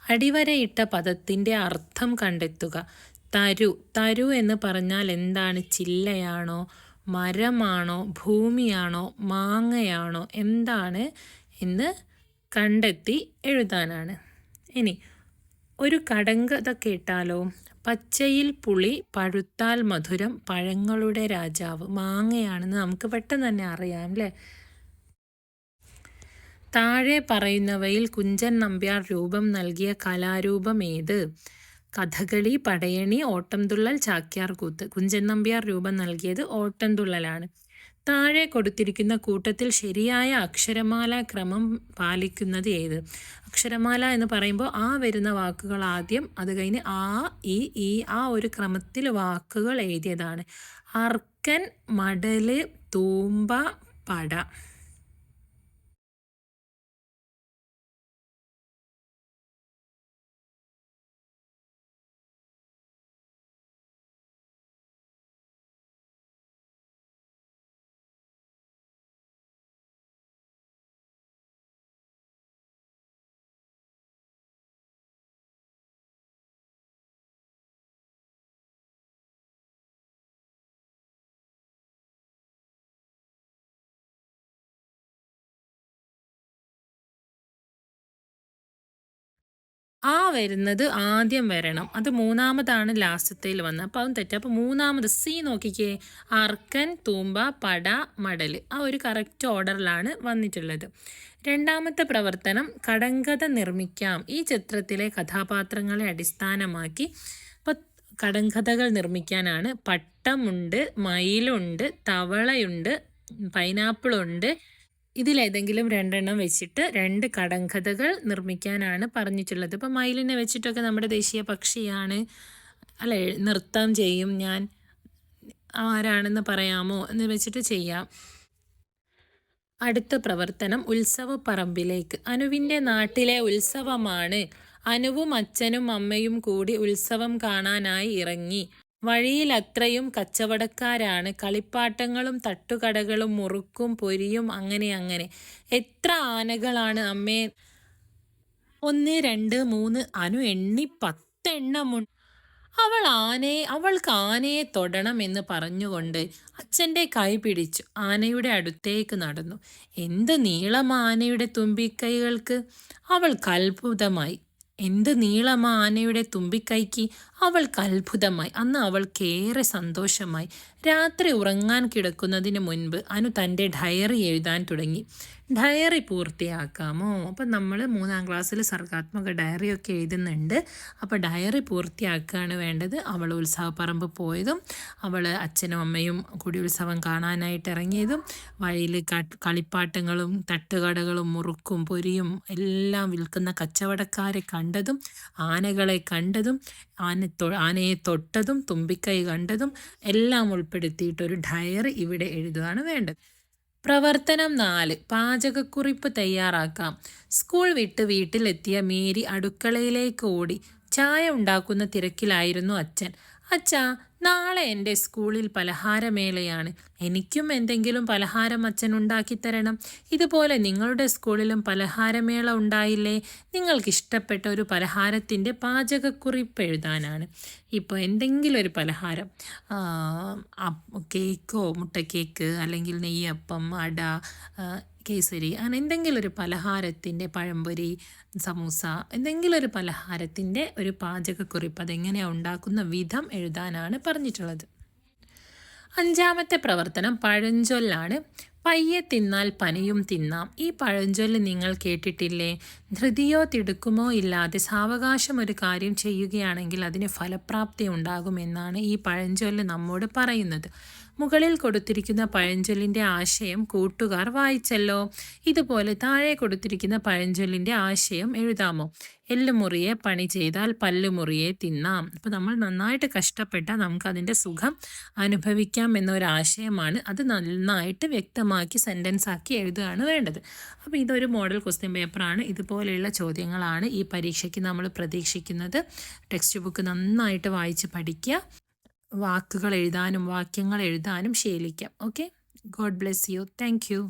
അടിവരയിട്ട പദത്തിൻ്റെ അർത്ഥം കണ്ടെത്തുക. തരു എന്ന് പറഞ്ഞാൽ എന്താണ്? ചില്ലയാണോ, മരമാണോ, ഭൂമിയാണോ, മാങ്ങയാണോ, എന്താണ് എന്ന് കണ്ടെത്തി എഴുതാനാണ്. ഇനി ഒരു കടങ്കഥ കേട്ടാലോ? പച്ചയിൽ പുളി, പഴുത്താൽ മധുരം, പഴങ്ങളുടെ രാജാവ്. മാങ്ങയാണെന്ന് നമുക്ക് പെട്ടെന്ന് തന്നെ അറിയാം അല്ലേ? താഴെ പറയുന്നവയിൽ കുഞ്ചൻ നമ്പ്യാർ രൂപം നൽകിയ കലാരൂപം ഏത്? കഥകളി, പടയണി, ഓട്ടംതുള്ളൽ, ചാക്യാർകൂത്ത്. കുഞ്ചൻ നമ്പ്യാർ രൂപം നൽകിയത് ഓട്ടംതുള്ളലാണ്. താഴെ കൊടുത്തിരിക്കുന്ന കൂട്ടത്തിൽ ശരിയായ അക്ഷരമാല ക്രമം പാലിക്കുന്നത് ഏത്? അക്ഷരമാല എന്ന് പറയുമ്പോൾ ആ വരുന്ന വാക്കുകൾ ആദ്യം, അത് കഴിഞ്ഞ് ആ, ഈ ആ ഒരു ക്രമത്തിൽ വാക്കുകൾ എഴുതിയതാണ്. അർക്കൻ, മടല്, തൂമ്പ, പട. ആ വരുന്നത് ആദ്യം വരണം. അത് മൂന്നാമതാണ് ലാസ്റ്റത്തേൽ വന്നത്. അപ്പോൾ അതും തെറ്റ്. അപ്പോൾ മൂന്നാമത് സി നോക്കിക്കേ. അർക്കൻ, തൂമ്പ, പട, മടൽ. ആ ഒരു കറക്റ്റ് ഓർഡറിലാണ് വന്നിട്ടുള്ളത്. രണ്ടാമത്തെ പ്രവർത്തനം കടങ്കഥ നിർമ്മിക്കാം. ഈ ചിത്രത്തിലെ കഥാപാത്രങ്ങളെ അടിസ്ഥാനമാക്കി കടങ്കഥകൾ നിർമ്മിക്കാനാണ്. പട്ടമുണ്ട്, മയിലുണ്ട്, തവളയുണ്ട്, പൈനാപ്പിളുണ്ട്. ഇതിലേതെങ്കിലും രണ്ടെണ്ണം വെച്ചിട്ട് 2 കടങ്കഥകൾ നിർമ്മിക്കാനാണ് പറഞ്ഞിട്ടുള്ളത്. ഇപ്പം മയിലിനെ വെച്ചിട്ടൊക്കെ നമ്മുടെ ദേശീയ പക്ഷിയാണ് അല്ലേ, നൃത്തം ചെയ്യും ഞാൻ, ആരാണെന്ന് പറയാമോ എന്ന് വെച്ചിട്ട് ചെയ്യാം. അടുത്ത പ്രവർത്തനം ഉത്സവപ്പറമ്പിലേക്ക്. അനുവിൻ്റെ നാട്ടിലെ ഉത്സവമാണ്. അനുവും അച്ഛനും അമ്മയും കൂടി ഉത്സവം കാണാനായി ഇറങ്ങി. വഴിയിൽ അത്രയും കച്ചവടക്കാരാണ്. കളിപ്പാട്ടങ്ങളും തട്ടുകടകളും മുറുക്കും പൊരിയും അങ്ങനെ. എത്ര ആനകളാണ് അമ്മേ? 1 2 3. അനു എണ്ണി 10 എണ്ണമുണ്ട്. അവൾക്ക് ആനയെ തൊടണം എന്ന് പറഞ്ഞുകൊണ്ട് അച്ഛൻ്റെ കൈ പിടിച്ചു ആനയുടെ അടുത്തേക്ക് നടന്നു. എന്ത് നീളം ആനയുടെ തുമ്പിക്കൈകൾക്ക്! അവൾക്ക് അത്ഭുതമായി. എന്ത് നീളമാ ആനയുടെ തുമ്പിക്കൈക്ക്! അവൾക്ക് അത്ഭുതമായി. അന്ന് അവൾക്കേറെ സന്തോഷമായി. രാത്രി ഉറങ്ങാൻ കിടക്കുന്നതിന് മുൻപ് അനു തൻ്റെ ഡയറി എഴുതാൻ തുടങ്ങി. ഡയറി പൂർത്തിയാക്കാമോ? അപ്പം നമ്മൾ 3ാം ക്ലാസ്സിൽ സർഗാത്മക ഡയറിയൊക്കെ എഴുതുന്നുണ്ട്. അപ്പോൾ ഡയറി പൂർത്തിയാക്കുകയാണ് വേണ്ടത്. അവൾ ഉത്സവപ്പറമ്പ് പോയതും അവൾ അച്ഛനും അമ്മയും കൂടി ഉത്സവം കാണാനായിട്ട് ഇറങ്ങിയതും വഴിയിൽ കളിപ്പാട്ടങ്ങളും തട്ടുകടകളും മുറുക്കും പൊരിയും എല്ലാം വിൽക്കുന്ന കച്ചവടക്കാരെ കണ്ടതും ആനകളെ കണ്ടതും ആനയെ തൊട്ടതും തുമ്പിക്കൈ കണ്ടതും എല്ലാം ഉൾപ്പെടുത്തിയിട്ടൊരു ഡയറി ഇവിടെ എഴുതുകയാണ് വേണ്ടത്. പ്രവർത്തനം 4. പാചകക്കുറിപ്പ് തയ്യാറാക്കാം. സ്കൂൾ വിട്ട് വീട്ടിലെത്തിയ മേരി അടുക്കളയിലേക്ക് ഓടി. ചായ ഉണ്ടാക്കുന്ന തിരക്കിലായിരുന്നു അച്ഛൻ. അച്ഛാ, നാളെ എൻ്റെ സ്കൂളിൽ പലഹാരമേളയാണ്. എനിക്കും എന്തെങ്കിലും പലഹാരം അച്ഛൻ ഉണ്ടാക്കിത്തരണം. ഇതുപോലെ നിങ്ങളുടെ സ്കൂളിലും പലഹാരമേള ഉണ്ടായില്ലേ? നിങ്ങൾക്കിഷ്ടപ്പെട്ട ഒരു പലഹാരത്തിൻ്റെ പാചകക്കുറിപ്പ് എഴുതാനാണ്. ഇപ്പോൾ എന്തെങ്കിലും ഒരു പലഹാരം, കേക്കോ, മുട്ടക്കേക്ക്, അല്ലെങ്കിൽ നെയ്യപ്പം, അട, കേസരി, അങ്ങനെ എന്തെങ്കിലും ഒരു പലഹാരത്തിൻ്റെ, പഴംപൊരി, സമൂസ, എന്തെങ്കിലും ഒരു പലഹാരത്തിൻ്റെ ഒരു പാചകക്കുറിപ്പ്, അതെങ്ങനെയാണ് ഉണ്ടാക്കുന്ന വിധം എഴുതാനാണ് പറഞ്ഞിട്ടുള്ളത്. 5ാമത്തെ പ്രവർത്തനം പഴഞ്ചൊല്ലാണ്. പയ്യെ തിന്നാൽ പനയും തിന്നാം. ഈ പഴഞ്ചൊല്ല് നിങ്ങൾ കേട്ടിട്ടില്ലേ? ധൃതിയോ തിടുക്കമോ ഇല്ലാതെ സാവകാശം ഒരു കാര്യം ചെയ്യുകയാണെങ്കിൽ അതിന് ഫലപ്രാപ്തി ഉണ്ടാകുമെന്നാണ് ഈ പഴഞ്ചൊല്ല് നമ്മോട് പറയുന്നത്. മുകളിൽ കൊടുത്തിരിക്കുന്ന പഴഞ്ചൊല്ലിൻ്റെ ആശയം കൂട്ടുകാർ വായിച്ചല്ലോ. ഇതുപോലെ താഴെ കൊടുത്തിരിക്കുന്ന പഴഞ്ചൊല്ലിൻ്റെ ആശയം എഴുതാമോ? എല്ലുമുറിയെ പണി ചെയ്താൽ പല്ലുമുറിയെ തിന്നാം. അപ്പോൾ നമ്മൾ നന്നായിട്ട് കഷ്ടപ്പെട്ടാൽ നമുക്കതിൻ്റെ സുഖം അനുഭവിക്കാം എന്നൊരാശയമാണ്. അത് നന്നായിട്ട് വ്യക്തമാക്കി സെൻറ്റൻസ് ആക്കി എഴുതുകയാണ് വേണ്ടത്. അപ്പോൾ ഇതൊരു മോഡൽ ക്വസ്റ്റ്യൻ പേപ്പറാണ്. ഇതുപോലെയുള്ള ചോദ്യങ്ങളാണ് ഈ പരീക്ഷയ്ക്ക് നമ്മൾ പ്രതീക്ഷിക്കുന്നത്. ടെക്സ്റ്റ് ബുക്ക് നന്നായിട്ട് വായിച്ച് പഠിക്കുക. വാക്കുകൾ എഴുതാനും വാക്യങ്ങൾ എഴുതാനും ശീലിക്കാം. Okay, God bless you. Thank U.